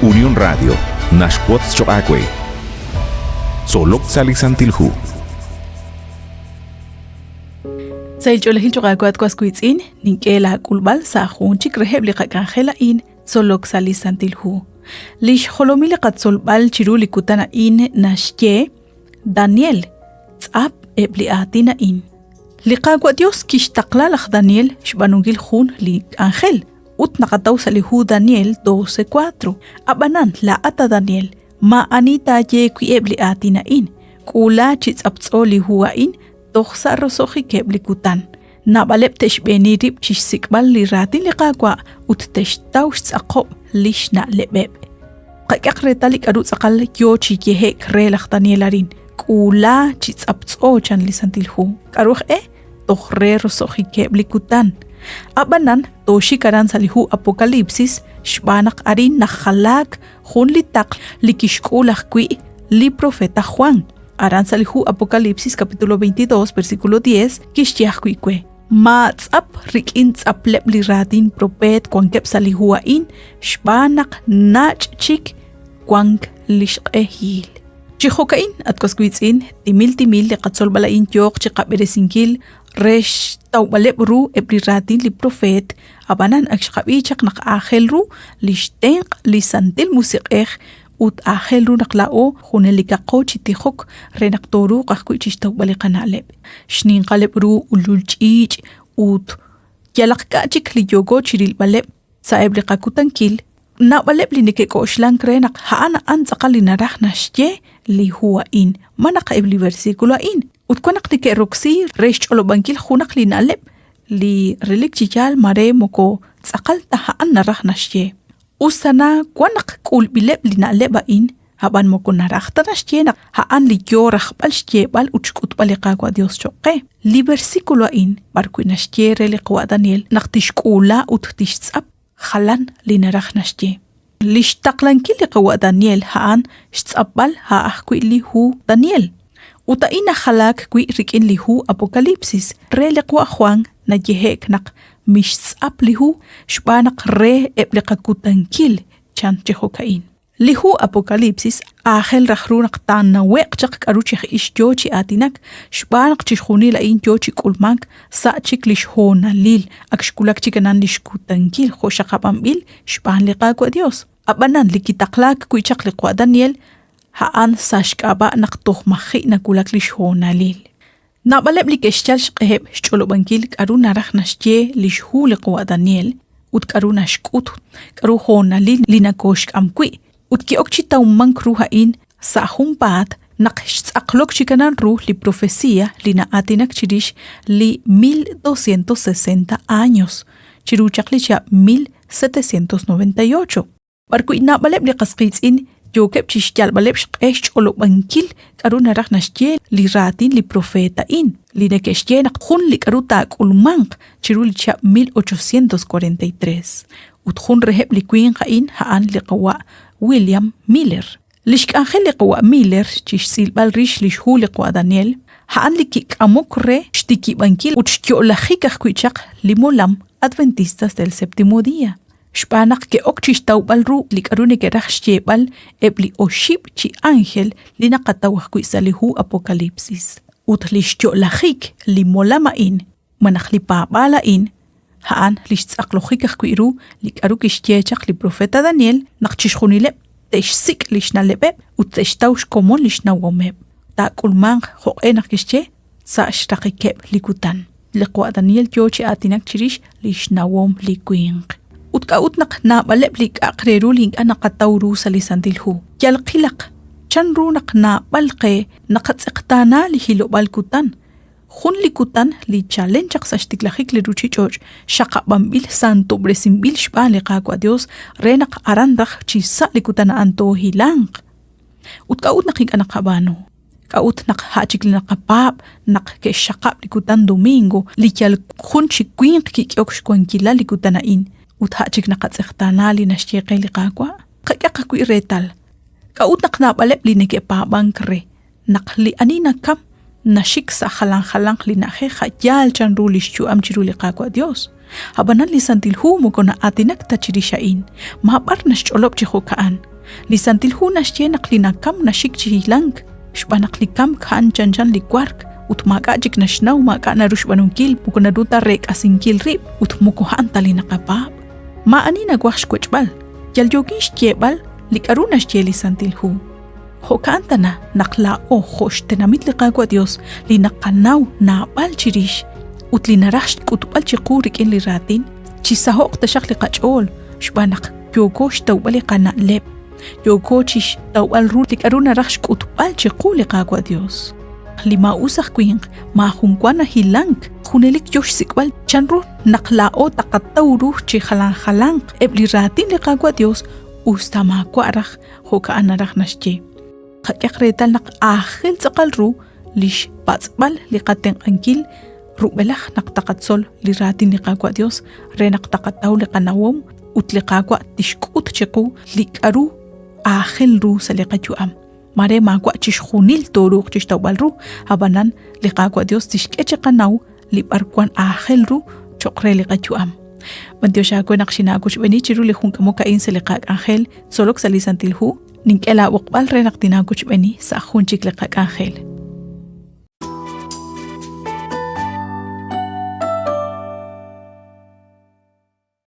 Unión Radio, Nashquots Choacue. Solok Salisantilhu. Sailcholahin choqakwat kwaskuitzin, ninkela kulbal sa junchik rehebli qaqanjelain, solok Salisantilhu. Lish holomile qatsolbal chiruli kutana in nashye, Daniel, tzap ebli atina in. Liqagwa Dios kishtaqlalaq Daniel shbanungil jun li ángel. Ut nakataw sa lihu Daniel 12:4. Abanan la ata Daniel, ma anita ye kui ebli atina in. Kula chits aptso lihu in, tohsa rosohi kebli kutan. Nabalep teshbeni rib chisikbal li ratin liqagwa, ut teshtawsh aqob lish na lebeb. Qaqaqretalik adut saqal yochi yehe krelaq Danielarin. Kula chits aptso chan lisantilhu. Karuh tohre rosohi kebli kutan. Abanan toshi karan salihu Apocalipsis shbanak arin nakhalak jun litak likishkulak kui li profeta Juan. Aran salihu Apocalipsis capítulo 22 versículo 10 kishtiyah kuikwe. Ma tzap rikin tzaplep li ratin propet kwankep salihu ain shbanak nach chik kwank lishqehil. Chihokain at kaskuitzin timil li qatsol balain yok chikaberesingil resh tawbalep ru ebli ratin li profet abanan akshqabichak nak ángel ru lishtenq li santil musiqej ut ángel ru naklao junelikaqo chitijok renaktoru qajkuichis tawbali qanaleb shnin qaleb ru ululchich ut yalaqkachik li yogo chiril baleb sa ebli qakutankil na baleb li nikekoslan krenak haana antzaqali naraj nashye li huwa in manaq ebli versículo in Utkonak ni ke roksi resh olobankil junak li naleb li relik chiyal mare moko tsakal tahaan narah nashye. Usana kwanak kulbileb li naleba in haban moko narah tanashye nak haan li yorah bal shye bal uchkut balikagwa Dios choke. Li versikulo in barkui nashye relikwa Daniel nak tishkula ut tishtzap khalan li narah nashye. Lishtaqlankil li qawa Daniel haan shtzap bal haahkui li hu Daniel. Uta ina khalak kui rikin lihu Apocalipsis reliqwa Juan na yehek nak mishtzap lihu shbanak re ebliqakutankil chan chehokain. Lihu Apocalipsis ángel rajru nak tan na weqchak karuchih ishyochi atinak shbanak chishkhuni la in yochi kulmak sa chik lishhona lil akshkulak chikanan lishkutankil khoshaqabambil shban liqaqwa Dios. Abanan likitaklak kui chak liqwa Daniel haan sashkaba naktoh mahi nakulak lishhona lil. Nabaleb likeshchal shqeheb shcholobankil karu naraj nashye lishhu liqwa Daniel ut karu nashkut karu hona lil linakoshk amkui ut ki okchita ummank ruhain sa humpat naqshtzaqlok chikanan ruh li profecía lina atinak chirish li 1260 años chiruchak licha 1798 barku nabaleb liqasqitzin Jokep chishyal baleb shqesh olobankil karu naraj nashye li ratin li profeta in li nekeshye nak jun li karu tak ulmanq chirul cha 1843 ut jun reheb li queen qain haan li qawa William Miller lishk ángel li qawa Miller chishsil bal rish li shhu li qawa Daniel haan li kik amokre shtiki bankil ut shkyolajikaj kuichaq li molam Adventistas del séptimo día Shpanak ke okchish tawbal ru li karune ke raxyebal ebli oshib chi ángel li nakatawah kui salihu Apocalipsis. Ut li shtyolajik li molamain, manak li pabalain, haan li shtzaqlojikaj kui ru li karu kishtiyechak li profeta Daniel nakchishkhunileb teshsik li shnalebeb ut teshtawsh komon li shnawomeb. Ta kulmang hoqenak kishtye sa shtakikeb li kutan. Liqwa Daniel yochi atinak chirish li shnawom li kuing. Utkautnak na baleblik akreruling anakatawru sa lisantilhu. Yalqilak, chanrunak na balqe nakatsektana li hilobal kutan. Khun likutan li challenge sa shtiklahik li ruchi George shaqabambil santo bresimbil shbali qaqwa Dios renak arandak chisa likutan anto hilang. Utkautnak ing anakabano. Kaut nak hachik li nakapap nak ke shaqab likutan domingo li yal khun chikwing kikyok shkwankila likutan in. Uthachik nakatsektana li nashyeqe li qaqwa qaqaqaku iretal kaut naknabaleb li neke pabangkre nakli anina kam nashik sa khalang li nahe khayal chanru li shu amchiru li qaqwa Dios habanan li santilhu mo kona atinak tachirishain mahabar nashcholob chihokaan Li santilhu nashtie naklinakam nashik chihilang. Shbanaklikam kan chanchan likwark. Utmakajik nashnaw maka narushbanunkil pukunaduta rek asinkil rip. Utmukuhan tali nakapab. Maani nagwaksh kwechbal. Yalyogi shtiebal likaru nashtie li santilhu. Hokantana naklao hosh tenamit liqagwa Dios li nakanaw na bal chirish. Utlinarash kutubal chikurik in li ratin. Chisahok tashak liqachol. Shbanak yogosh tawbali qana lep. Yogochish tawbal rutik aruna raksh kutubal chikuli qagwa Dios. Lima usah kwing mahungkwana hilang hunelik yosh sikwal chanru naklao takatawru chihalang ebli ratin liqagwa Dios ustama kwarak hoka anarak nashche. Kakretal nak ahil sakalru lish patsbal liqateng angkil rubelach naktakatsol liratin liqagwa Dios re naktakataw liqanawom utliqagwa tishkut chiku likaru ahil ru sa liqayuam mare magwa chishkhunil toruk chishtawbalru habanan liqagwa Dios tishkechaqanaw libarkwan ahil ru chokre liqayuam Mantioshago nakshinagush benichiru lihunkamo kain sa liqag angel solok sa lisantilhu Ninkela wakbal renak tinaguch beni sa hunchik liqag angel.